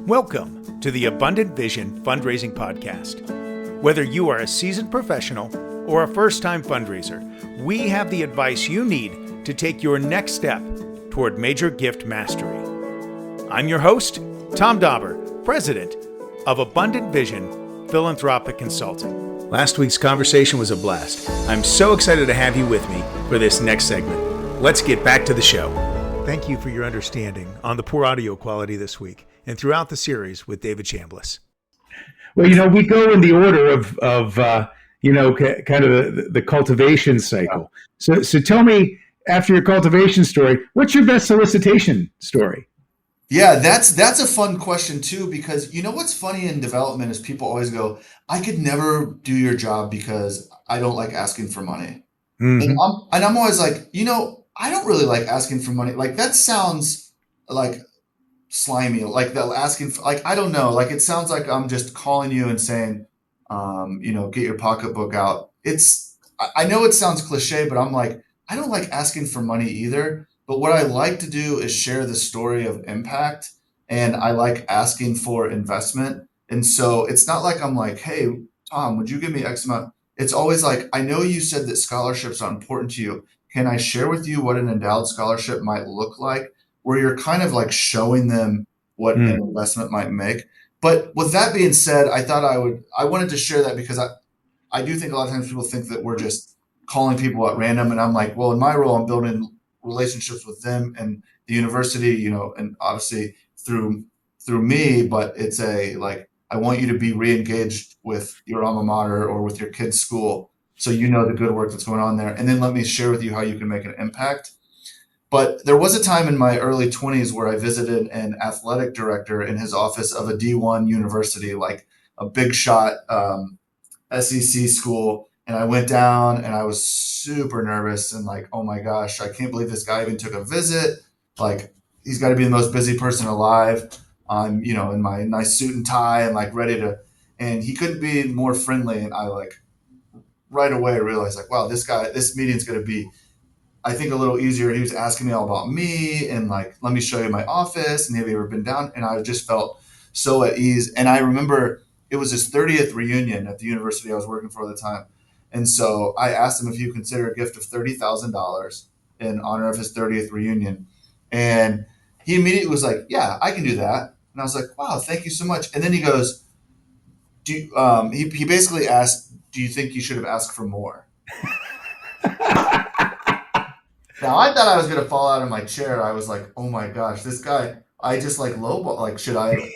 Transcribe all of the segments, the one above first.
Welcome to the Abundant Vision Fundraising Podcast. Whether you are a seasoned professional or a first-time fundraiser, we have the advice you need to take your next step toward major gift mastery. I'm your host, Tom Dauber, President of Abundant Vision Philanthropic Consulting. Last week's conversation was a blast. I'm so excited to have you with me for this next segment. Let's get back to the show. Thank you for your understanding on the poor audio quality this week and throughout the series with David Chambliss. Well, we go in the order of kind of the cultivation cycle. So tell me, after your cultivation story, what's your best solicitation story? Yeah, that's a fun question too, because what's funny in development is people always go, I could never do your job because I don't like asking for money. Mm-hmm. And I'm always like, I don't really like asking for money. Like that sounds like slimy, like they'll asking for, like, I don't know, like it sounds like I'm just calling you and saying, get your pocketbook out. I know it sounds cliche, but I'm like, I don't like asking for money either. But what I like to do is share the story of impact, and I like asking for investment. And so it's not like I'm like, hey, Tom, would you give me X amount? It's always like, I know you said that scholarships are important to you. Can I share with you what an endowed scholarship might look like, where you're kind of like showing them what an investment might make? But with that being said, I wanted to share that because I do think a lot of times people think that we're just calling people at random. And I'm like, well, in my role, I'm building relationships with them and the university, and obviously through me, but it's I want you to be re-engaged with your alma mater or with your kid's school, so the good work that's going on there. And then let me share with you how you can make an impact. But there was a time in my early 20s where I visited an athletic director in his office of a D1 university, like a big shot SEC school. And I went down and I was super nervous and like, oh my gosh, I can't believe this guy even took a visit. Like, he's got to be the most busy person alive. I'm, in my nice suit and tie and like ready to, and he couldn't be more friendly. And I right away realized wow, this meeting's going to be, I think, a little easier. He was asking me all about me and like, let me show you my office. And have you ever been down? And I just felt so at ease. And I remember it was his 30th reunion at the university I was working for at the time. And so I asked him if he would consider a gift of $30,000 in honor of his 30th reunion. And he immediately was like, yeah, I can do that. And I was like, wow, thank you so much. And then he goes, he basically asked, do you think you should have asked for more? Now, I thought I was going to fall out of my chair. I was like, oh my gosh, this guy, I just like lowball, like, should I?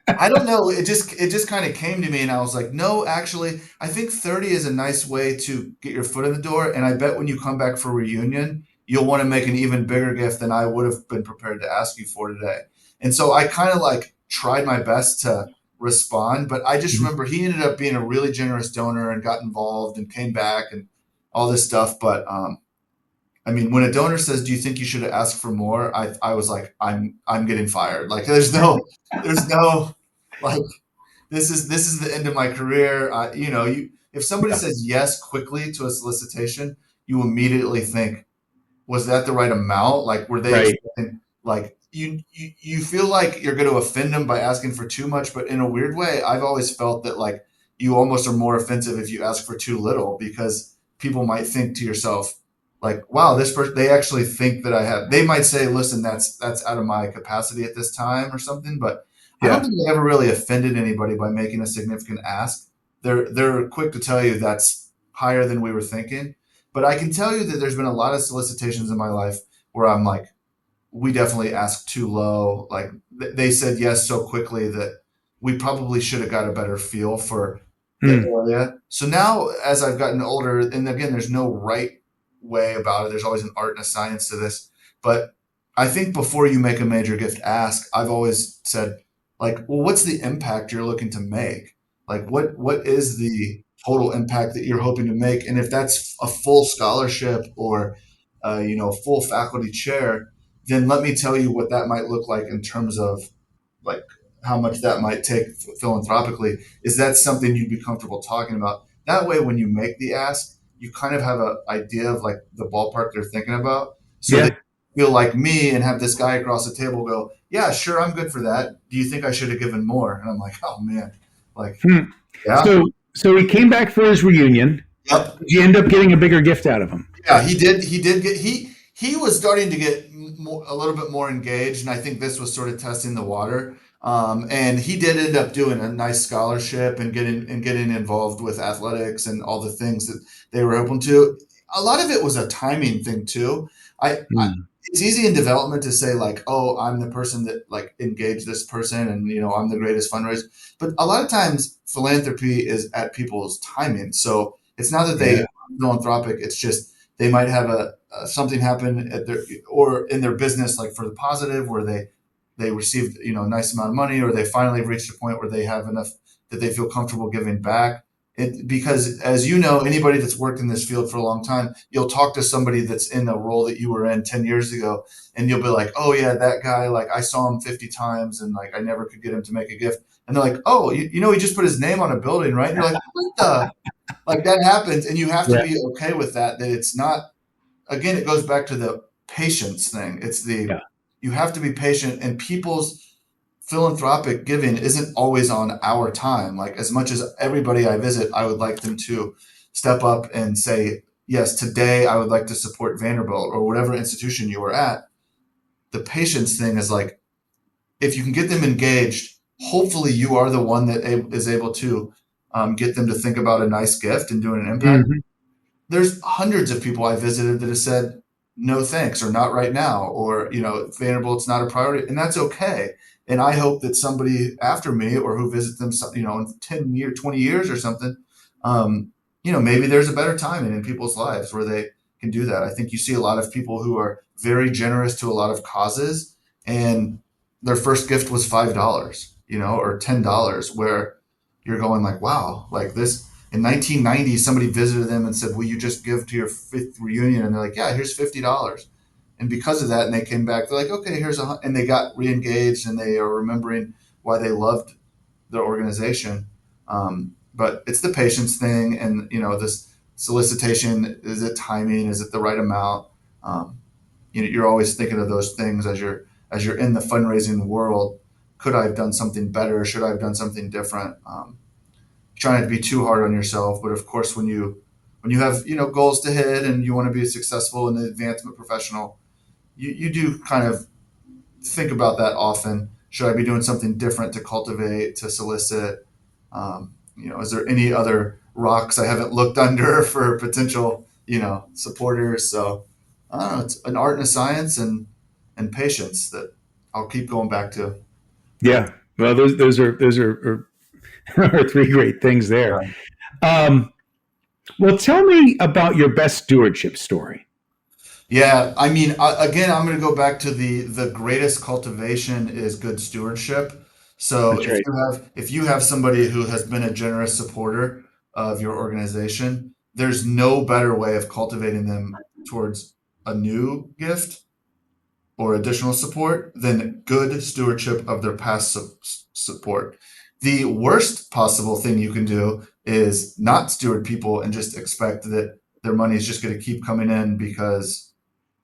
I don't know. It just kind of came to me and I was like, no, actually, I think 30 is a nice way to get your foot in the door. And I bet when you come back for reunion, you'll want to make an even bigger gift than I would have been prepared to ask you for today. And so I kind of like tried my best to respond, but I just remember he ended up being a really generous donor and got involved and came back and all this stuff. But when a donor says, do you think you should have asked for more? I was like, I'm getting fired. Like there's no like, this is the end of my career. If somebody says yes quickly to a solicitation, you immediately think, was that the right amount? Like, were they expecting, like, you feel like you're going to offend them by asking for too much, but in a weird way, I've always felt that like you almost are more offensive if you ask for too little, because people might think to yourself, like, wow, this person, they actually think that they might say, listen, that's out of my capacity at this time or something. But I don't think they ever really offended anybody by making a significant ask. They're quick to tell you that's higher than we were thinking. But I can tell you that there's been a lot of solicitations in my life where I'm like, we definitely asked too low. Like they said yes so quickly that we probably should have got a better feel for the area. So now as I've gotten older, and again, there's no right way about it. There's always an art and a science to this. But I think before you make a major gift ask, I've always said, like, well, what's the impact you're looking to make? Like, what is the total impact that you're hoping to make? And if that's a full scholarship or, full faculty chair, then let me tell you what that might look like in terms of like how much that might take philanthropically. Is that something you'd be comfortable talking about? That way, when you make the ask, you kind of have an idea of like the ballpark they're thinking about. So feel like me and have this guy across the table go, yeah, sure, I'm good for that. Do you think I should have given more? And I'm like, oh man, like, Hmm. yeah, So he came back for his reunion. yep. Did you end up getting a bigger gift out of him? Yeah, he did. He did get he was starting to get a little bit more engaged, and I think this was sort of testing the water. And he did end up doing a nice scholarship and getting involved with athletics and all the things that they were open to. A lot of it was a timing thing too. I Hmm. it's easy in development to say like, oh, I'm the person that like engaged this person, and I'm the greatest fundraiser. But a lot of times, philanthropy is at people's timing. So it's not that they Yeah. philanthropic. It's just they might have something happen at their or in their business, like for the positive, where they received a nice amount of money, or they finally reached a point where they have enough that they feel comfortable giving back. Because as you know, anybody that's worked in this field for a long time, you'll talk to somebody that's in a role that you were in 10 years ago, and you'll be like, oh yeah, that guy, like I saw him 50 times and like I never could get him to make a gift. And they're like, oh, he just put his name on a building, right? And you're like, what the, like that happens, and you have to Yeah. be okay with that. That it's not. Again, it goes back to the patience thing. It's the Yeah. you have to be patient, and people's philanthropic giving isn't always on our time. Like as much as everybody I visit, I would like them to step up and say, yes, today I would like to support Vanderbilt or whatever institution you were at. The patience thing is like if you can get them engaged, hopefully you are the one that is able to get them to think about a nice gift and doing an impact. Hmm. There's hundreds of people I visited that have said no thanks or not right now or Vanderbilt's not a priority, and that's okay. And I hope that somebody after me or who visits them in 10 years, 20 years or something, maybe there's a better time in people's lives where they can do that. I think you see a lot of people who are very generous to a lot of causes, and their first gift was $5, or $10, where you're going like, wow, like this in 1990, somebody visited them and said, will you just give to your fifth reunion? And they're like, yeah, here's $50. And because of that, and they came back, they're like, okay, and they got re-engaged and they are remembering why they loved their organization. But it's the patience thing. And, this solicitation, is it timing? Is it the right amount? Um, you're always thinking of those things as you're in the fundraising world. Could I have done something better? Should I have done something different? Trying to be too hard on yourself, but of course, when you have goals to hit and you want to be successful in the advancement professional, you do kind of think about that often. Should I be doing something different to cultivate, to solicit? Is there any other rocks I haven't looked under for potential supporters? So I don't know. It's an art and a science and patience that I'll keep going back to. Yeah. Well, those are are three great things there. Um, well, tell me about your best stewardship story. Yeah, I mean, again, I'm going to go back to the greatest cultivation is good stewardship. So That's right. if you have somebody who has been a generous supporter of your organization, there's no better way of cultivating them towards a new gift or additional support than good stewardship of their past support. The worst possible thing you can do is not steward people and just expect that their money is just going to keep coming in because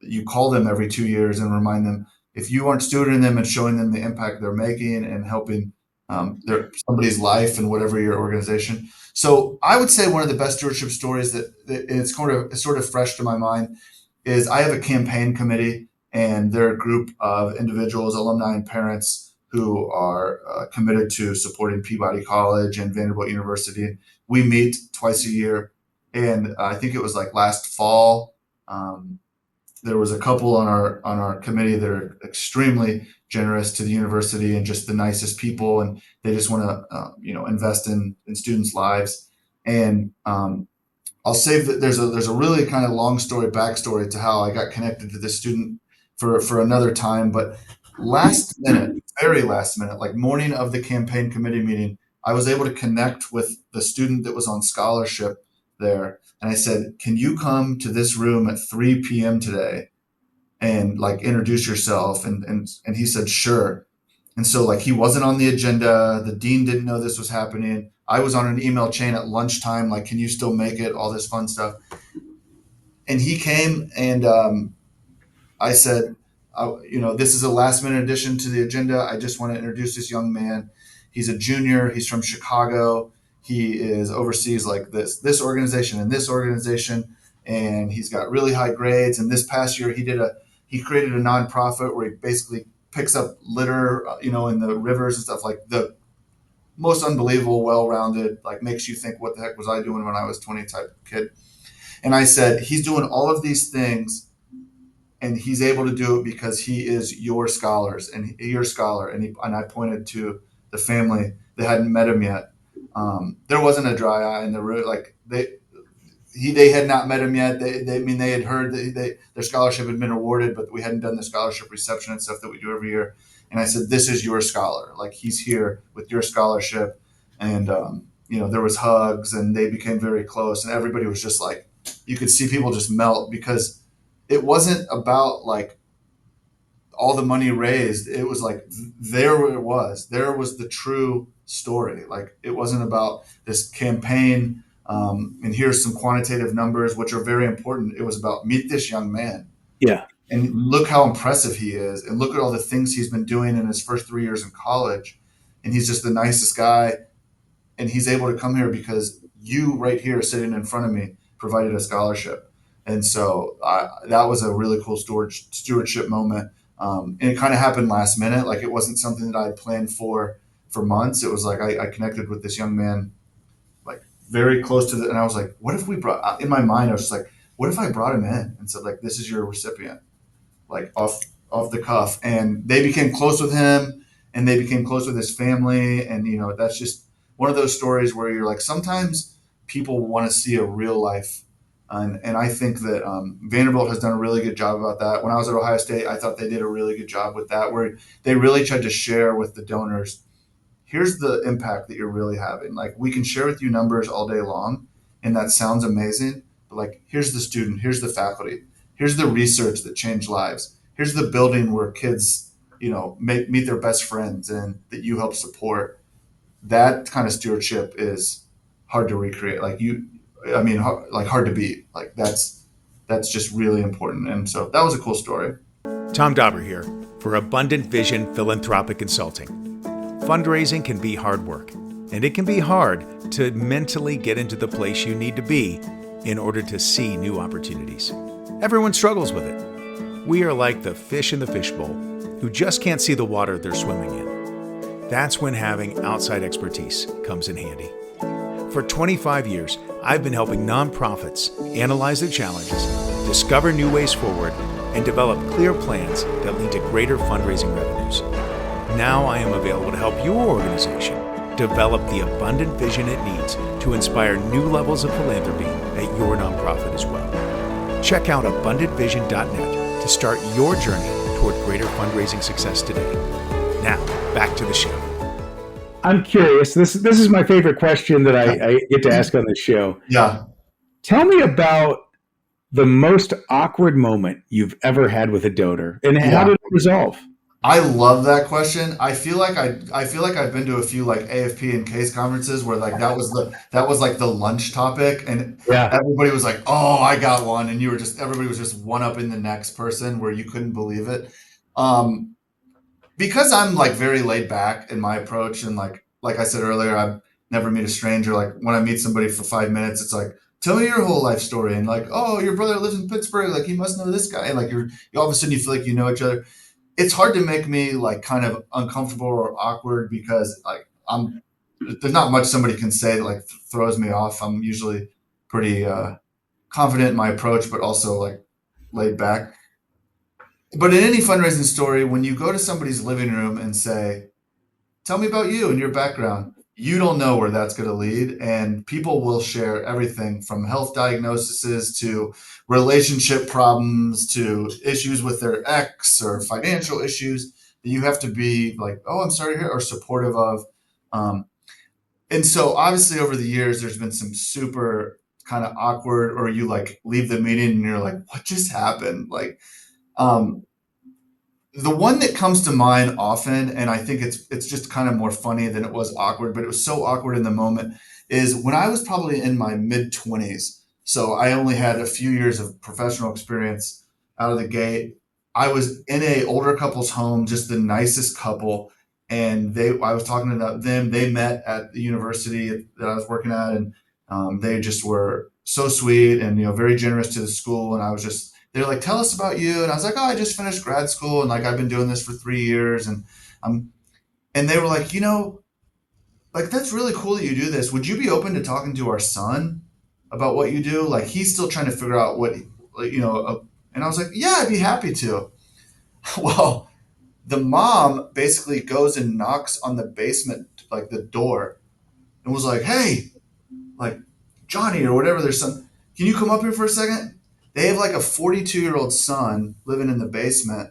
you call them every 2 years and remind them. If you aren't stewarding them and showing them the impact they're making and helping somebody's life and whatever your organization. So I would say one of the best stewardship stories that it's sort of fresh to my mind is I have a campaign committee, and they're a group of individuals, alumni, and parents who are committed to supporting Peabody College and Vanderbilt University. We meet twice a year, and I think it was like last fall. There was a couple on our committee that are extremely generous to the university and just the nicest people, and they just want to invest in students' lives. And I'll save that. There's a really kind of long story backstory to how I got connected to this student for another time. But last minute, very last minute, like morning of the campaign committee meeting, I was able to connect with the student that was on scholarship there, and I said, "Can you come to this room at 3 p.m. today and like introduce yourself?" And he said, "Sure." And so like he wasn't on the agenda. The dean didn't know this was happening. I was on an email chain at lunchtime, like, can you still make it? All this fun stuff. And he came, and I said, this is a last minute addition to the agenda. I just want to introduce this young man. He's a junior. He's from Chicago. He is oversees like this organization and this organization, and he's got really high grades. And this past year, he created a nonprofit where he basically picks up litter, in the rivers and stuff, like the most unbelievable, well-rounded, like makes you think, what the heck was I doing when I was 20 type of kid. And I said, he's doing all of these things, and he's able to do it because he is your scholars and your scholar. And I pointed to the family that hadn't met him yet. There wasn't a dry eye in the room. Like they had not met him yet. They had heard that their scholarship had been awarded, but we hadn't done the scholarship reception and stuff that we do every year. And I said, this is your scholar. Like, he's here with your scholarship. And, there was hugs, and they became very close, and everybody was just like, you could see people just melt, because it wasn't about like all the money raised. It was like, there was the true story. Like, it wasn't about this campaign. And here's some quantitative numbers, which are very important. It was about, meet this young man. Yeah. And look how impressive he is. And look at all the things he's been doing in his first 3 years in college. And he's just the nicest guy. And he's able to come here because you right here sitting in front of me provided a scholarship. And so that was a really cool stewardship moment. And it kind of happened last minute. Like, it wasn't something that I had planned for months. It was like, I connected with this young man, like very close to and I was like, what if we in my mind, I was just like, what if I brought him in and said, like, this is your recipient, like off the cuff. And they became close with him, and they became close with his family. And, that's just one of those stories where you're like, sometimes people want to see a real life. And I think that Vanderbilt has done a really good job about that. When I was at Ohio State, I thought they did a really good job with that, where they really tried to share with the donors, here's the impact that you're really having. Like, we can share with you numbers all day long, and that sounds amazing, but like, here's the student, here's the faculty, here's the research that changed lives, here's the building where kids, meet their best friends, and that you help support. That kind of stewardship is hard to recreate. Hard to beat. Like, that's just really important. And so that was a cool story. Tom Dauber here for Abundant Vision Philanthropic Consulting. Fundraising can be hard work, and it can be hard to mentally get into the place you need to be in order to see new opportunities. Everyone struggles with it. We are like the fish in the fishbowl who just can't see the water they're swimming in. That's when having outside expertise comes in handy. For 25 years, I've been helping nonprofits analyze their challenges, discover new ways forward, and develop clear plans that lead to greater fundraising revenues. Now I am available to help your organization develop the abundant vision it needs to inspire new levels of philanthropy at your nonprofit as well. Check out abundantvision.net to start your journey toward greater fundraising success today. Now, back to the show. I'm curious. This is my favorite question that I get to ask on this show. Yeah. Tell me about the most awkward moment you've ever had with a donor, and how did it resolve? I love that question. I feel like I've been to a few like AFP and case conferences where like that was like the lunch topic, and everybody was like, "Oh, I got one," and everybody was just one up in the next person where you couldn't believe it. Because I'm like very laid back in my approach, and like I said earlier, I never meet a stranger. Like, when I meet somebody for 5 minutes, it's like, tell me your whole life story, and like, oh, your brother lives in Pittsburgh, like, you must know this guy, and like you all of a sudden you feel like you know each other. It's hard to make me like kind of uncomfortable or awkward, because like there's not much somebody can say that like throws me off. I'm usually pretty confident in my approach, but also like laid back. But in any fundraising story, when you go to somebody's living room and say, tell me about you and your background, you don't know where that's going to lead. And people will share everything from health diagnoses to relationship problems to issues with their ex or financial issues that you have to be like, oh, I'm sorry to hear, or supportive of. And so obviously over the years, there's been some super kind of awkward, or you like leave the meeting and you're like, what just happened? Like, the one that comes to mind often, and I think it's just kind of more funny than it was awkward, but it was so awkward in the moment, is when I was probably in my mid-20s. So I only had a few years of professional experience out of the gate. I was in a older couple's home, just the nicest couple. And I was talking to them. They met at the university that I was working at, and they just were so sweet and very generous to the school. And they're like, "Tell us about you." And I was like, "Oh, I just finished grad school, and like I've been doing this for 3 years." Um, and they were like, like that's really cool that you do this. Would you be open to talking to our son about what you do? Like he's still trying to figure out what, like, and I was like, "Yeah, I'd be happy to." Well, the mom basically goes and knocks on the basement, like the door, and was like, "Hey, like Johnny or whatever their son, can you come up here for a second?" They have like a 42-year-old son living in the basement,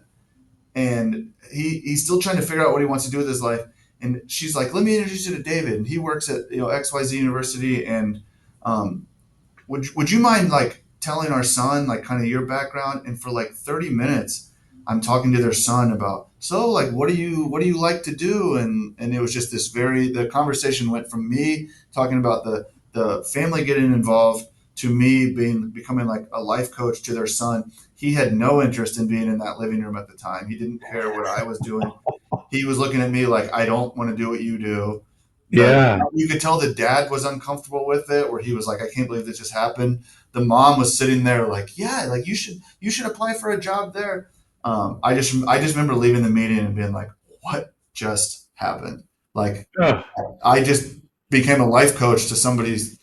and he's still trying to figure out what he wants to do with his life. And she's like, "Let me introduce you to David. And he works at XYZ University, and um, would you mind like telling our son like kind of your background?" And for like 30 minutes I'm talking to their son about, so like what do you like to do? And it was just the conversation went from me talking about the family getting involved to me becoming like a life coach to their son. He had no interest in being in that living room at the time. He didn't care what I was doing. He was looking at me like, "I don't want to do what you do." Yeah. You could tell the dad was uncomfortable with it, where he was like, "I can't believe this just happened." The mom was sitting there like, "Yeah, like you should apply for a job there." I just remember leaving the meeting and being like, "What just happened?" Like Oh, I just became a life coach to somebody's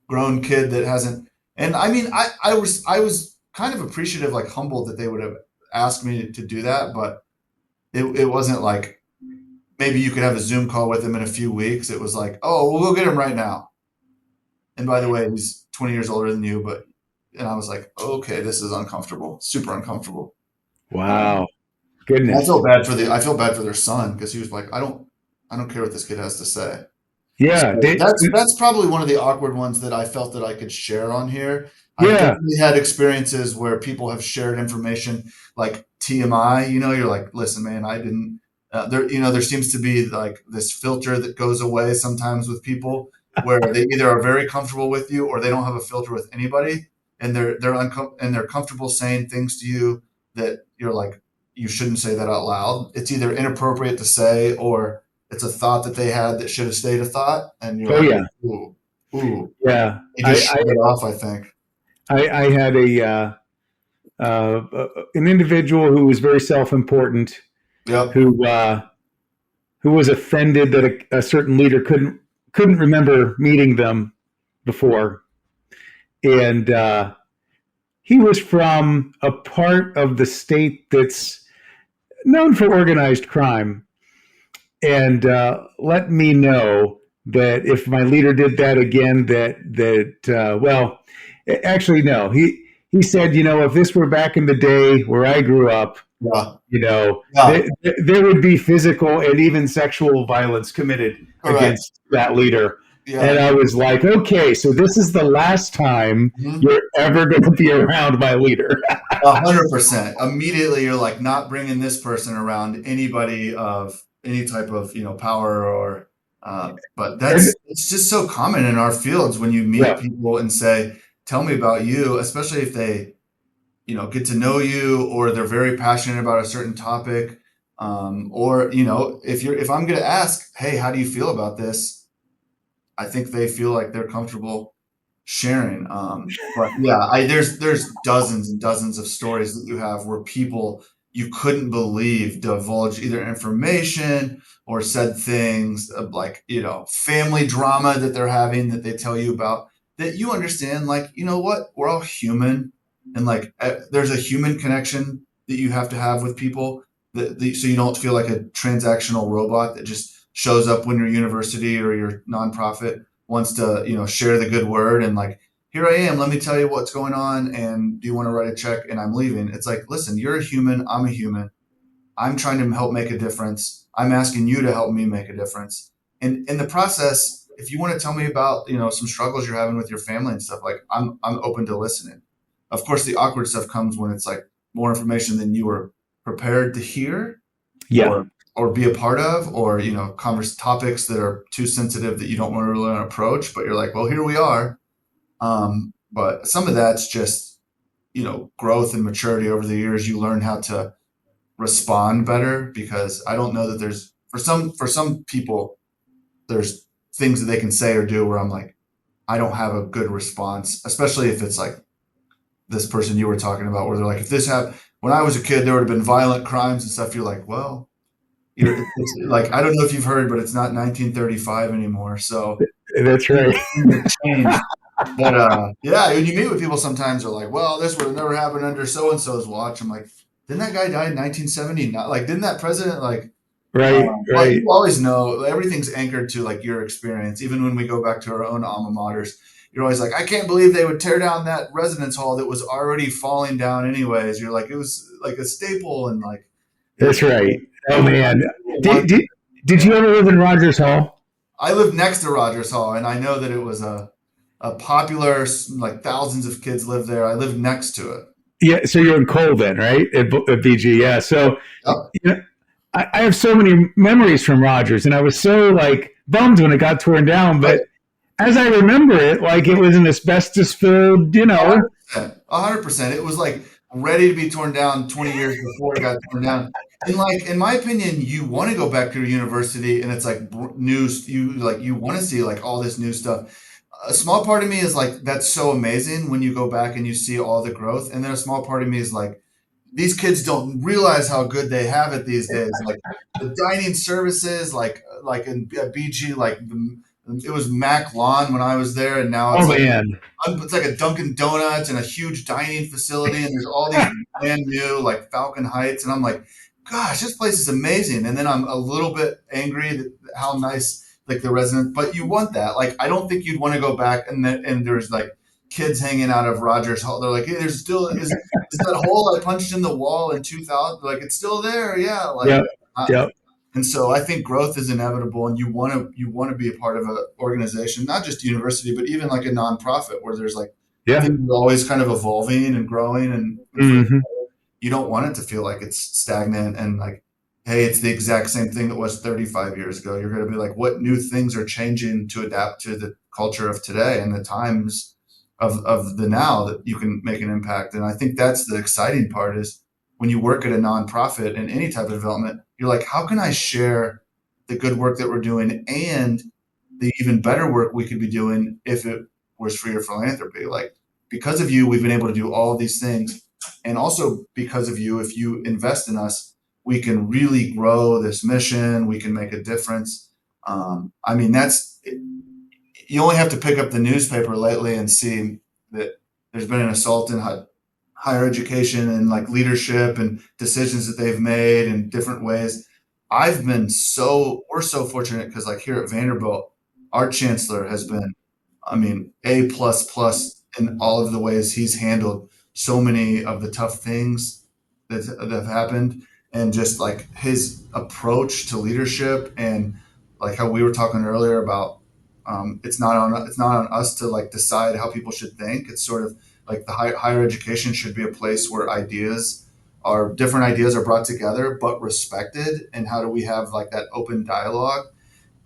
grown kid that hasn't. And I mean, I was kind of appreciative, like humbled that they would have asked me to do that, but it wasn't like maybe you could have a Zoom call with him in a few weeks. It was like, "Oh, we'll go get him right now." And by the way, he's 20 years older than you, and I was like, "Okay, this is uncomfortable, super uncomfortable." Um, wow. and Goodness. I feel bad for their son because he was like, I don't care what this kid has to say." Yeah. So that's probably one of the awkward ones that I felt that I could share on here. I've Yeah. definitely had experiences where people have shared information like TMI. You're like, "Listen, man, I didn't." There seems to be like this filter that goes away sometimes with people where they either are very comfortable with you or they don't have a filter with anybody, and they're comfortable saying things to you that you're like, you shouldn't say that out loud. It's either inappropriate to say or it's a thought that they had that should have stayed a thought, and you're Oh, like, yeah. "Ooh, ooh." Yeah. You just shut it off, I think. I had an individual who was very self-important, Yep. who uh, who was offended that a certain leader couldn't remember meeting them before, and he was from a part of the state that's known for organized crime, and let me know that if my leader did that again, well, actually no, he said, if this were back in the day where I grew up, Yeah. there, Yeah. there would be physical and even sexual violence committed Correct. against that leader. And Yeah. I was like, okay, so this is the last time Mhm. you're ever going to be around my leader. 100%. Immediately, you're like not bringing this person around anybody of any type of power or. But And it's just so common in our fields when you meet yeah, people and say, "Tell me about you," especially if they get to know you or they're very passionate about a certain topic. Or if I'm going to ask, "Hey, how do you feel about this?" I think they feel like they're comfortable sharing. But yeah, there's dozens and dozens of stories that you have where people you couldn't believe divulge either information or said things of like family drama that they're having that they tell you about, that you understand, like, what, we're all human, and like there's a human connection that you have to have with people, so you don't feel like a transactional robot that just shows up when your university or your nonprofit wants to share the good word, and like, "Here I am, let me tell you what's going on, and do you want to write a check?" And I'm leaving. It's like, "Listen, you're a human, I'm a human. I'm trying to help make a difference. I'm asking you to help me make a difference." And in the process, if you want to tell me about some struggles you're having with your family and stuff, like, I'm open to listening. Of course, the awkward stuff comes when it's like more information than you were prepared to hear yeah, or be a part of, or converse topics that are too sensitive that you don't want to really approach, but you're like, "Well, here we are." But some of that's just growth and maturity over the years. You learn how to respond better, because I don't know that there's, for some people, there's things that they can say or do where I'm like, I don't have a good response, especially if it's like this person you were talking about, where they're like, if this happened when I was a kid, there would have been violent crimes and stuff. You're like, well, it's like, I don't know if you've heard, but it's not 1935 anymore. So That's right. things have changed. But yeah, when you meet with people, sometimes they're like, well, this would have never happened under so and so's watch. I'm like, didn't that guy die in 1970? Not like, didn't that president like? Right, But right. you always know everything's anchored to like your experience. Even when we go back to our own alma maters, you're always like, I can't believe they would tear down that residence hall that was already falling down anyways. You're like, it was like a staple, and like That's it. right. Oh It man, one, did did, did yeah. you ever live in Rogers Hall? I lived next to Rogers Hall, and I know that it was a popular, like thousands of kids lived there. I lived next to it. Yeah, so you're in Cole then, right? At BG, yeah. So Yep. you know, I have so many memories from Rogers, and I was so like bummed when it got torn down. Right. But as I remember it, like it was an asbestos filled, 100%. 100%. It was like ready to be torn down 20 years before it got torn down. And like, in my opinion, you want to go back to your university, and it's like news. You want to see like all this new stuff. A small part of me is like, that's so amazing when you go back and you see all the growth. And then a small part of me is like, these kids don't realize how good they have it these days. Like the dining services, like in at BG, like it was Mac Lawn when I was there, and now oh man, it's like a Dunkin' Donuts and a huge dining facility, and there's all these brand new like Falcon Heights, and I'm like, gosh, this place is amazing. And then I'm a little bit angry that how nice like the residents, but you want that. Like I don't think you'd want to go back and there's like kids hanging out of Rogers Hall. They're like, hey, there's still is that hole I punched in the wall in 2000? Like it's still there, yeah. Like yep, uh, yep, and so I think growth is inevitable, and you want to be a part of an organization, not just a university, but even like a nonprofit where there's like yeah, things are always kind of evolving and growing, and for hmm you don't want it to feel like it's stagnant and like, hey, it's the exact same thing that was 35 years ago. You're going to be like, what new things are changing to adapt to the culture of today and the times of the now that you can make an impact. And I think that's the exciting part is when you work at a nonprofit in any type of development, you're like, how can I share the good work that we're doing and the even better work we could be doing if it was for your philanthropy? Like, because of you, we've been able to do all of these things. And also because of you, if you invest in us, we can really grow this mission. We can make a difference. I mean, you only have to pick up the newspaper lately and see that there's been an assault in higher education and like leadership and decisions that they've made in different ways. We're so fortunate because like here at Vanderbilt, our chancellor has been, I mean, A plus plus in all of the ways he's handled so many of the tough things that have happened, and just like his approach to leadership, and like how we were talking earlier about it's not on us to like decide how people should think. It's sort of like the higher education should be a place where different ideas are brought together but respected, and how do we have like that open dialogue.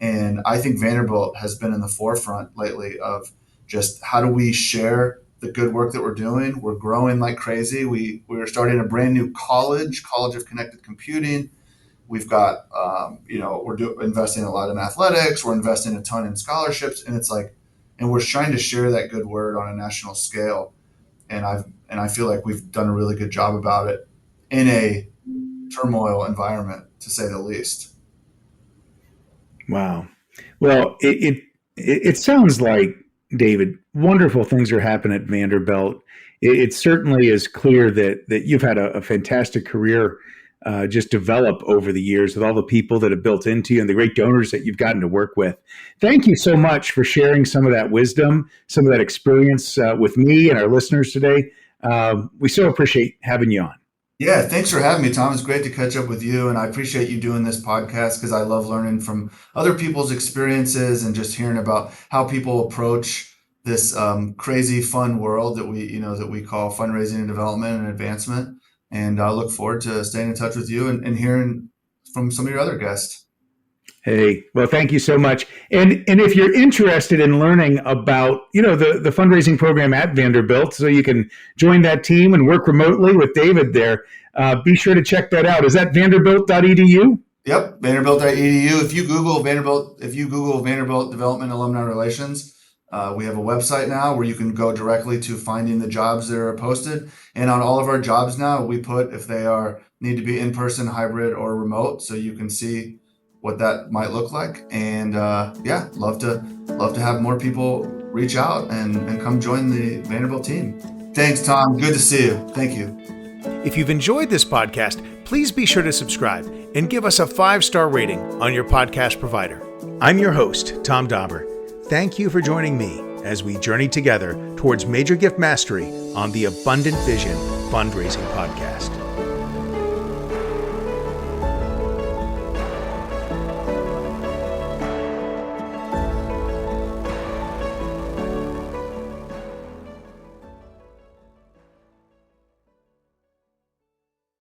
And I think Vanderbilt has been in the forefront lately of just how do we share the good work that we're doing. We're growing like crazy. We're starting a brand new college of connected computing. We've got investing a lot in athletics. We're investing a ton in scholarships, and it's like, and we're trying to share that good word on a national scale. And I feel like we've done a really good job about it in a turmoil environment, to say the least. wow. Well, it sounds like, David, wonderful things are happening at Vanderbilt. It certainly is clear that you've had a fantastic career just develop over the years with all the people that have built into you and the great donors that you've gotten to work with. Thank you so much for sharing some of that wisdom, some of that experience with me and our listeners today. We so appreciate having you on. Yeah, thanks for having me, Tom. It's great to catch up with you, and I appreciate you doing this podcast because I love learning from other people's experiences and just hearing about how people approach this crazy, fun world that we call fundraising and development and advancement. And I look forward to staying in touch with you and hearing from some of your other guests. Hey, well, thank you so much. And if you're interested in learning about, the fundraising program at Vanderbilt, so you can join that team and work remotely with David there, be sure to check that out. Is that vanderbilt.edu? Yep, vanderbilt.edu. If you Google Vanderbilt Development Alumni Relations, we have a website now where you can go directly to finding the jobs that are posted. And on all of our jobs now, we put if they need to be in person, hybrid, or remote, so you can see what that might look like. And love to have more people reach out and come join the Vanderbilt team. Thanks, Tom. Good to see you. Thank you. If you've enjoyed this podcast, please be sure to subscribe and give us a 5-star rating on your podcast provider. I'm your host, Tom Dauber. Thank you for joining me as we journey together towards major gift mastery on the Abundant Vision Fundraising Podcast.